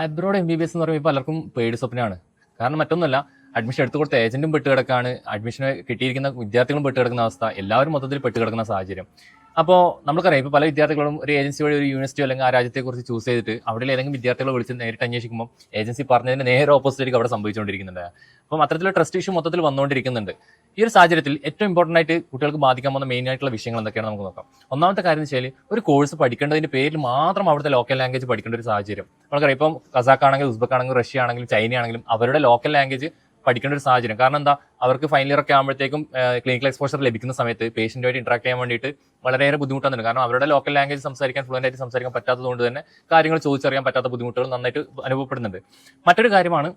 Abroad MBBS എന്ന് പറയുമ്പോൾ പലർക്കും പേടി സ്വപ്നമാണ്. കാരണം മറ്റൊന്നുമല്ല, അഡ്മിഷൻ എടുത്തു കൊടുത്ത ഏജന്റും പെട്ട് കിടക്കാണ്, അഡ്മിഷന് കിട്ടിയിരിക്കുന്ന വിദ്യാർത്ഥികളും പെട്ട് കിടക്കുന്ന അവസ്ഥ, എല്ലാവരും മൊത്തത്തിൽ പെട്ട് കിടക്കുന്ന സാഹചര്യം. അപ്പോൾ നമുക്കറിയാം, ഇപ്പോൾ പല വിദ്യാർത്ഥികളും ഒരു ഏജൻസി വഴി ഒരു യൂണിവേഴ്സിറ്റി അല്ലെങ്കിൽ ആ രാജ്യത്തെക്കുറിച്ച് ചൂസ് ചെയ്തിട്ട് അവിടെ ഏതെങ്കിലും വിദ്യാർത്ഥികളെ വിളിച്ച് നേരിട്ട് അന്വേഷിക്കുമ്പോൾ ഏജൻസി പറഞ്ഞതിന് നേരെ ഓപ്പോസിറ്റ് അവിടെ സംഭവിച്ചുകൊണ്ടിരിക്കുന്നുണ്ട്. അപ്പം അത്തരത്തിലുള്ള ട്രസ്റ്റ് ഇഷ്യൂ മൊത്തത്തിൽ വന്നുകൊണ്ടിരിക്കുന്നുണ്ട്. ഈ ഒരു സാഹചര്യത്തിൽ ഏറ്റവും ഇമ്പോർട്ടൻ്റ് ആയിട്ട് കുട്ടികൾക്ക് ബാധിക്കാൻ പോകുന്ന മെയിൻ ആയിട്ടുള്ള വിഷയങ്ങൾ എന്തൊക്കെയാണ് നമുക്ക് നോക്കാം. ഒന്നാമത്തെ കാര്യം എന്ന് വെച്ചാൽ, ഒരു കോഴ്സ് പഠിക്കേണ്ടതിന്റെ പേരിൽ മാത്രം അവിടുത്തെ ലോക്കൽ ലാംഗ്വേജ് പഠിക്കേണ്ട ഒരു സാഹചര്യം. നമുക്കറിയാം, ഇപ്പം കസാഖ് ആണെങ്കിലും ഉസ്ബെക്ക് ആണെങ്കിലും റഷ്യ ആണെങ്കിലും ചൈന ആണെങ്കിലും അവരുടെ ലോക്കൽ ലാംഗ്വേജ് പഠിക്കേണ്ട ഒരു സാഹചര്യം. കാരണം എന്താ, അവർക്ക് ഫൈനൽ ഇയർ ഒക്കെ ആകുമ്പോഴത്തേക്കും ക്ലിനിക്കൽ എക്സ്പോഷർ ലഭിക്കുന്ന സമയത്ത് പേഷ്യന്റുമായിട്ട് ഇന്ററാക്ട് ചെയ്യാൻ വേണ്ടിയിട്ട് വളരെയേറെ ബുദ്ധിമുട്ടാണ്. കാരണം അവരുടെ ലോക്കൽ ലാംഗ്വേജ് സംസാരിക്കാൻ ഫ്ലുവൻ്റ് ആയിട്ട് സംസാരിക്കാൻ പറ്റാത്തതുകൊണ്ട് തന്നെ കാര്യങ്ങൾ ചോദിച്ചറിയാൻ പറ്റാത്ത ബുദ്ധിമുട്ടുകൾ നന്നായിട്ട് അനുഭവപ്പെടുന്നുണ്ട്. മറ്റൊരു കാര്യമാണ്,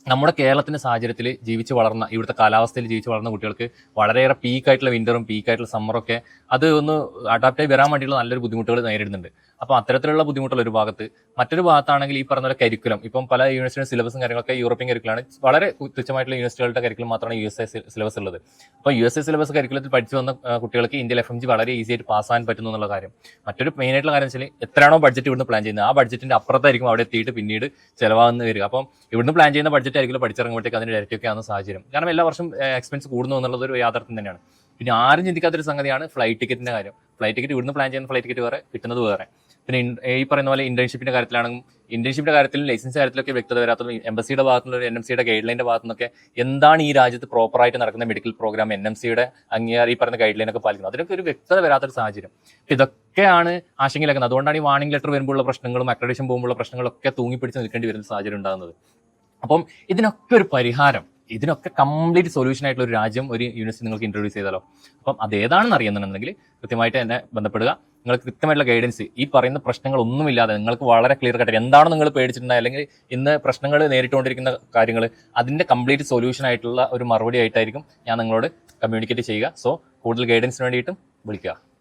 നമ്മുടെ കേരളത്തിന്റെ സാഹചര്യത്തിൽ ജീവിച്ച് വളർന്ന, ഇവിടുത്തെ കാലാവസ്ഥയിൽ ജീവിച്ച് വളർന്ന കുട്ടികൾക്ക് വളരെയേറെ പീക്കായിട്ടുള്ള വിന്ററും പീക്കായിട്ടുള്ള സമ്മറൊക്കെ അത് ഒന്ന് അഡാപ്റ്റായി വരാൻ വേണ്ടിയുള്ള നല്ലൊരു ബുദ്ധിമുട്ടുകൾ നേരിടുന്നുണ്ട്. അപ്പോൾ അത്തരത്തിലുള്ള ബുദ്ധിമുട്ടുള്ള ഒരു ഭാഗത്ത്, മറ്റൊരു ഭാഗത്താണെങ്കിൽ ഈ പറഞ്ഞ പോലെ കരിക്കുലം, ഇപ്പം പല യൂണിവേഴ്സിറ്റി സിലബസും കാര്യങ്ങളൊക്കെ യൂറോപ്യൻ കരിക്കുലാണ്. വളരെ തുച്ഛമായിട്ടുള്ള യൂണിവേഴ്സിറ്റികളുടെ കരിക്കുലം മാത്രമാണ് USA സിലബസ് ഉള്ളത്. അപ്പോൾ USA സിലബസ് കരിക്കുലത്തിൽ പഠിച്ചു വന്ന കുട്ടികൾക്ക് ഇന്ത്യയിൽ FMG വളരെ ഈസി ആയിട്ട് പാസ്സാൻ പറ്റുന്നു എന്നുള്ള കാര്യം. മറ്റൊരു മെയിൻ ആയിട്ടുള്ള കാര്യം വെച്ചാൽ, എത്രയാണോ ബഡ്ജറ്റ് ഇവിടുന്ന് പ്ലാൻ ചെയ്യുന്നത്, ആ ബഡ്ജറ്റിന്റെ അപ്പുറത്തായിരിക്കും അവിടെ എത്തിയിട്ട് പിന്നീട് ചിലവാകുന്ന വരിക. അപ്പം ഇവിടുന്ന് പ്ലാൻ ചെയ്യുന്ന ബഡ്ജറ്റ് ആയിരിക്കും പഠിച്ചിറങ്ങുമ്പോഴത്തേക്ക് അതിന്റെ ഡയറക്റ്റ് ഒക്കെ ആവുന്ന സാഹചര്യം. കാരണം എല്ലാ വർഷം എക്സ്പെൻസ് കൂടുന്നു എന്നുള്ളത് ഒരു യാഥാർത്ഥ്യം തന്നെയാണ്. പിന്നെ ആരും ചിന്തിക്കാത്തൊരു സംഗതിയാണ് ഫ്ലൈറ്റ് ടിക്കറ്റിന്റെ കാര്യം. ഫ്ലൈറ്റ് ടിക്കറ്റ് ഇവിടുന്ന് പ്ലാൻ ചെയ്യുന്ന ഫ്ലൈറ്റ് ടിക്കറ്റ് വേറെ, കിട്ടുന്നത് വേറെ. പിന്നെ ഈ പറയുന്ന പോലെ ഇന്റേൺഷിപ്പിന്റെ കാര്യത്തിലാണെങ്കിൽ, ഇന്റേൺഷിപ്പിന്റെ കാര്യത്തിലും ലൈസൻസ് കാര്യത്തിലൊക്കെ വ്യക്തത വരാത്തതും, എംബസിയുടെ ഭാഗത്തുനിന്ന് NMCയുടെ ഗൈഡ് ലൈൻ്റെ ഭാഗത്തുനിന്നൊക്കെ എന്താണ് ഈ രാജ്യത്ത് പ്രോപ്പറായിട്ട് നടക്കുന്ന മെഡിക്കൽ പ്രോഗ്രാം, NMCയുടെ അംഗീകാരം, ഈ പറയുന്ന ഗൈഡ് ലൈൻ ഒക്കെ പാലിക്കുന്നത്, അതിനൊക്കെ ഒരു വ്യക്തത വരാത്തൊരു സാഹചര്യം. ഇതൊക്കെയാണ് ആശങ്കയിലാക്കുന്നത്. അതുകൊണ്ടാണ് ഈ വാർണിംഗ് ലെറ്റർ വരുമ്പോഴുള്ള പ്രശ്നങ്ങളും അക്രഡിറ്റേഷൻ പോകുമ്പോഴുള്ള പ്രശ്നങ്ങളൊക്കെ തൂങ്ങിപ്പിടിച്ച് നിൽക്കേണ്ടി വരുന്ന സാഹചര്യം ഉണ്ടാകുന്നത്. അപ്പം ഇതിനൊക്കെ ഒരു പരിഹാരം, ഇതിനൊക്കെ കംപ്ലീറ്റ് സൊല്യൂഷൻ ആയിട്ടുള്ള ഒരു രാജ്യം, ഒരു യൂണിവേഴ്സിറ്റി നിങ്ങൾക്ക് ഇൻട്രൊഡ്യൂസ് ചെയ്താലോ. അപ്പം അതേതാണെന്ന് അറിയുന്നുണ്ടെങ്കിൽ കൃത്യമായിട്ട് എന്നെ ബന്ധപ്പെടുക. നിങ്ങൾക്ക് കൃത്യമായിട്ടുള്ള ഗൈഡൻസ്, ഈ പറയുന്ന പ്രശ്നങ്ങളൊന്നുമില്ലാതെ നിങ്ങൾക്ക് വളരെ ക്ലിയർ കട്ട് എന്താണ് നിങ്ങൾ പേടിച്ചിട്ടുണ്ടായത്, അല്ലെങ്കിൽ ഇന്ന് പ്രശ്നങ്ങൾ നേരിട്ടുകൊണ്ടിരിക്കുന്ന കാര്യങ്ങൾ, അതിന്റെ കംപ്ലീറ്റ് സൊല്യൂഷൻ ആയിട്ടുള്ള ഒരു മറുപടി ആയിട്ടായിരിക്കും ഞാൻ നിങ്ങളോട് കമ്മ്യൂണിക്കേറ്റ് ചെയ്യുക. സോ കൂടുതൽ ഗൈഡൻസിന് വേണ്ടിയിട്ടും വിളിക്കുക.